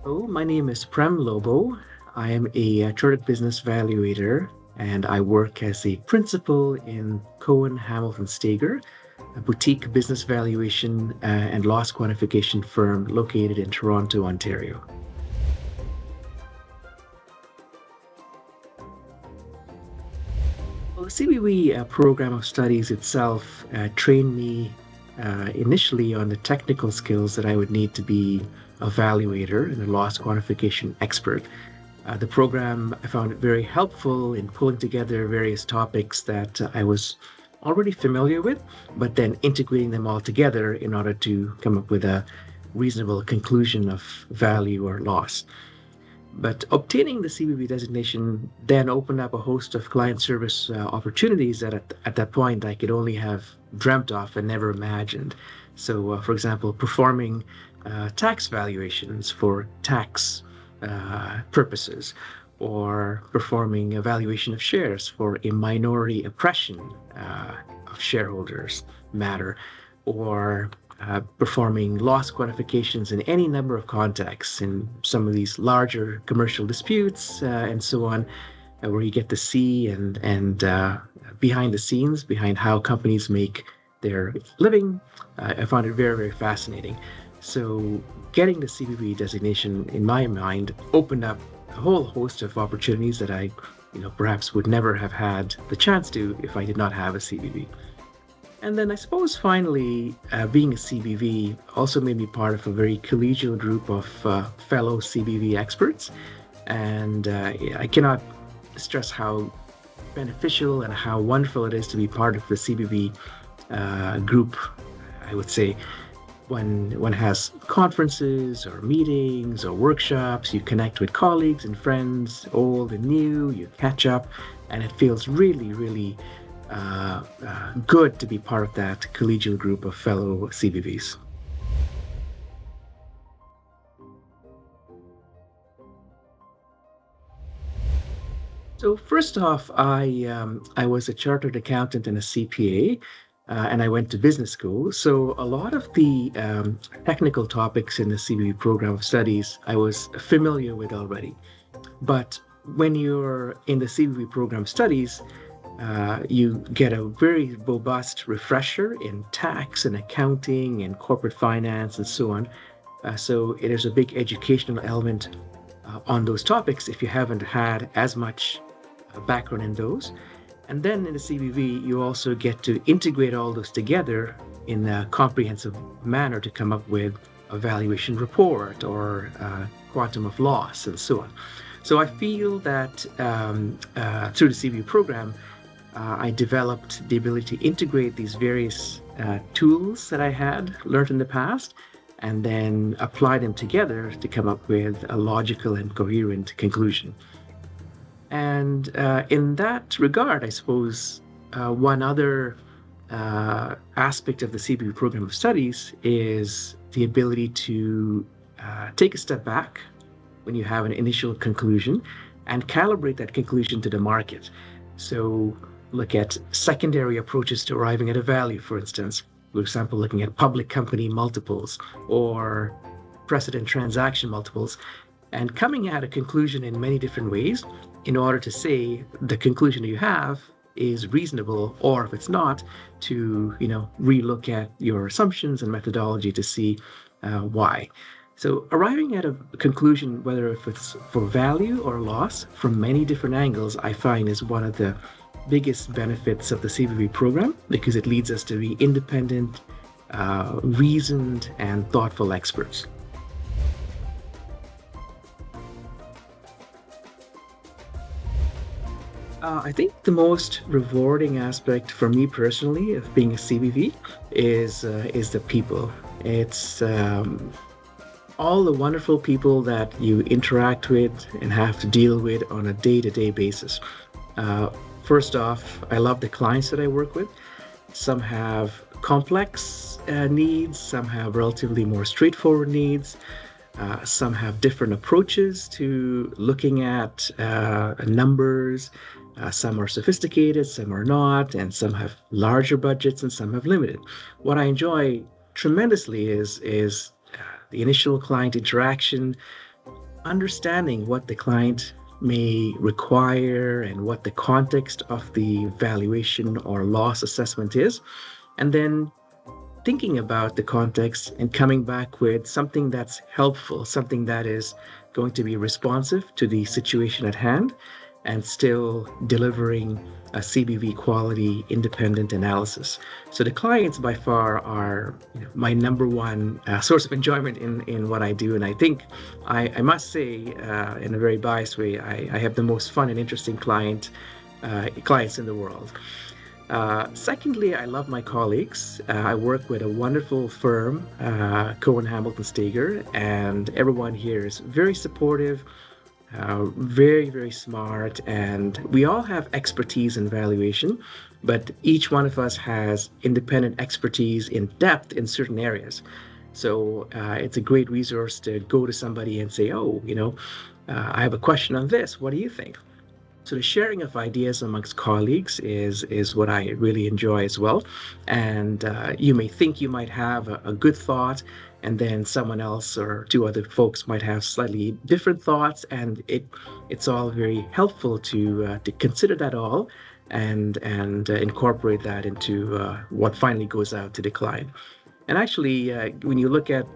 Oh, my name is Prem Lobo. I am a Chartered Business Valuator, and I work as a principal in Cohen Hamilton Stager, a boutique business valuation and loss quantification firm located in Toronto, Ontario. Well, the CBV program of studies itself trained me initially on the technical skills that I would need to be a valuator and a loss quantification expert. The program, I found it very helpful in pulling together various topics that I was already familiar with, but then integrating them all together in order to come up with a reasonable conclusion of value or loss. But obtaining the CBV designation then opened up a host of client service opportunities that at that point I could only have dreamt of and never imagined. So, for example, performing tax valuations for tax purposes, or performing a valuation of shares for a minority oppression of shareholders matter, or performing loss quantifications in any number of contexts in some of these larger commercial disputes and so on, where you get to see and behind the scenes, behind how companies make their living. I found it very, very fascinating. So getting the CBV designation, in my mind, opened up a whole host of opportunities that I, perhaps would never have had the chance to if I did not have a CBV. And then I suppose finally, being a CBV also made me part of a very collegial group of fellow CBV experts. And I cannot stress how beneficial and how wonderful it is to be part of the CBV group. I would say when one has conferences or meetings or workshops, you connect with colleagues and friends, old and new, you catch up, and it feels really, really good to be part of that collegial group of fellow CBVs. So first off, I was a chartered accountant and a CPA, and I went to business school. So a lot of the technical topics in the CBV program of studies I was familiar with already. But when you're in the CBV program of studies, you get a very robust refresher in tax and accounting and corporate finance and so on. So it is a big educational element on those topics if you haven't had as much background in those. And then in the CBV, you also get to integrate all those together in a comprehensive manner to come up with a valuation report or quantum of loss and so on. So I feel that through the CBV program, I developed the ability to integrate these various tools that I had learned in the past and then apply them together to come up with a logical and coherent conclusion. And in that regard, I suppose one other aspect of the CBV program of studies is the ability to take a step back when you have an initial conclusion and calibrate that conclusion to the market. So look at secondary approaches to arriving at a value, for instance. For example, looking at public company multiples or precedent transaction multiples, and coming at a conclusion in many different ways in order to say the conclusion you have is reasonable, or if it's not, to relook at your assumptions and methodology to see why. So arriving at a conclusion, whether if it's for value or loss, from many different angles, I find is one of the biggest benefits of the CBV program, because it leads us to be independent, reasoned, and thoughtful experts. I think the most rewarding aspect for me personally of being a CBV is the people. It's all the wonderful people that you interact with and have to deal with on a day-to-day basis. First off, I love the clients that I work with. Some have complex needs, some have relatively more straightforward needs. Some have different approaches to looking at numbers. Some are sophisticated, some are not, and some have larger budgets and some have limited. What I enjoy tremendously is the initial client interaction, understanding what the client may require and what the context of the valuation or loss assessment is, and then thinking about the context and coming back with something that's helpful, something that is going to be responsive to the situation at hand and still delivering a CBV quality independent analysis. So the clients by far are my number one source of enjoyment in what I do. And I think I must say, in a very biased way, I have the most fun and interesting clients in the world. Secondly, I love my colleagues. I work with a wonderful firm, Cohen Hamilton Steger, and everyone here is very supportive, very, very smart, and we all have expertise in valuation, but each one of us has independent expertise in depth in certain areas. So it's a great resource to go to somebody and say, I have a question on this. What do you think? So the sharing of ideas amongst colleagues is what I really enjoy as well. And you may think you might have a good thought, and then someone else or two other folks might have slightly different thoughts, and it's all very helpful to consider that all and incorporate that into what finally goes out to the client. And actually, when you look at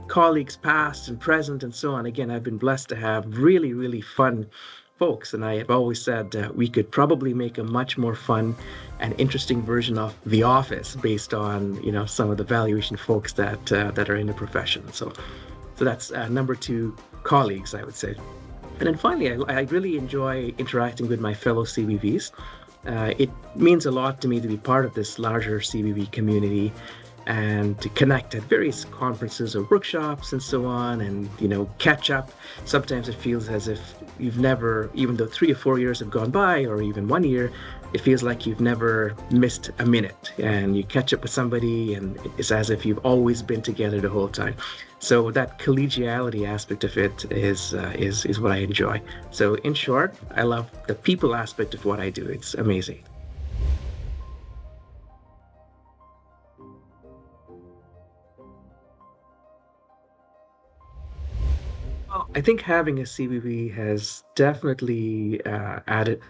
colleagues past and present and so on, again, I've been blessed to have really, really fun folks, and I have always said we could probably make a much more fun and interesting version of The Office based on some of the valuation folks that are in the profession. So that's number two, colleagues, I would say. And then finally, I really enjoy interacting with my fellow CBVs. It means a lot to me to be part of this larger CBV community and to connect at various conferences or workshops and so on, and catch up. Sometimes it feels as if you've never, even though 3 or 4 years have gone by, or even 1 year, it feels like you've never missed a minute, and you catch up with somebody and it's as if you've always been together the whole time. So that collegiality aspect of it is what I enjoy. So in short, I love the people aspect of what I do. It's amazing. Well, I think having a CBV has definitely added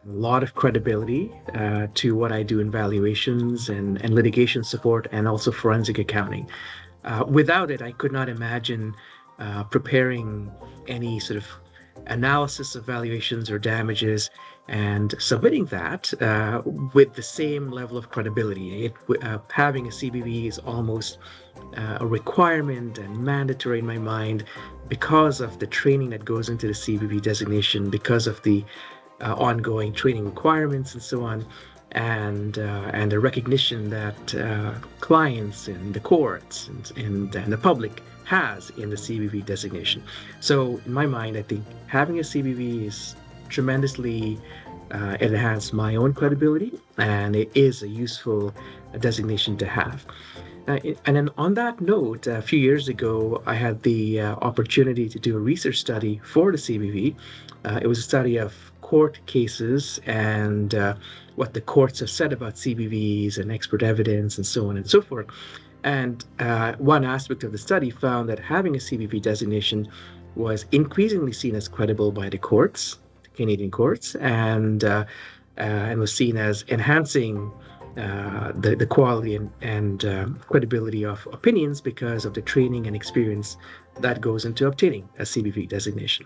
a lot of credibility to what I do in valuations and litigation support and also forensic accounting. Without it, I could not imagine preparing any sort of analysis of valuations or damages and submitting that with the same level of credibility. Having a CBV is almost a requirement and mandatory in my mind because of the training that goes into the CBV designation, because of the ongoing training requirements and so on, and the recognition that clients and the courts and the public has in the CBV designation. So in my mind, I think having a CBV is tremendously enhanced my own credibility, and it is a useful designation to have. And then on that note, a few years ago, I had the opportunity to do a research study for the CBV. It was a study of court cases and what the courts have said about CBVs and expert evidence and so on and so forth. And one aspect of the study found that having a CBV designation was increasingly seen as credible by the courts, the Canadian courts, and was seen as enhancing the quality and credibility of opinions because of the training and experience that goes into obtaining a CBV designation.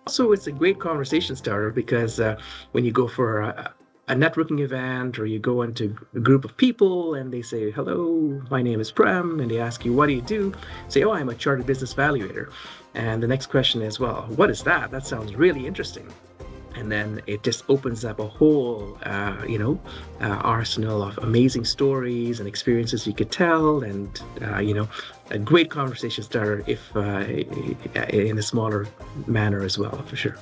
Also, it's a great conversation starter because when you go for a networking event or you go into a group of people and they say, hello, my name is Prem, and they ask you, what do you do? Say, oh, I'm a Chartered Business Valuator. And the next question is, well, what is that? That sounds really interesting. And then it just opens up a whole, arsenal of amazing stories and experiences you could tell, and a great conversation starter if in a smaller manner as well, for sure.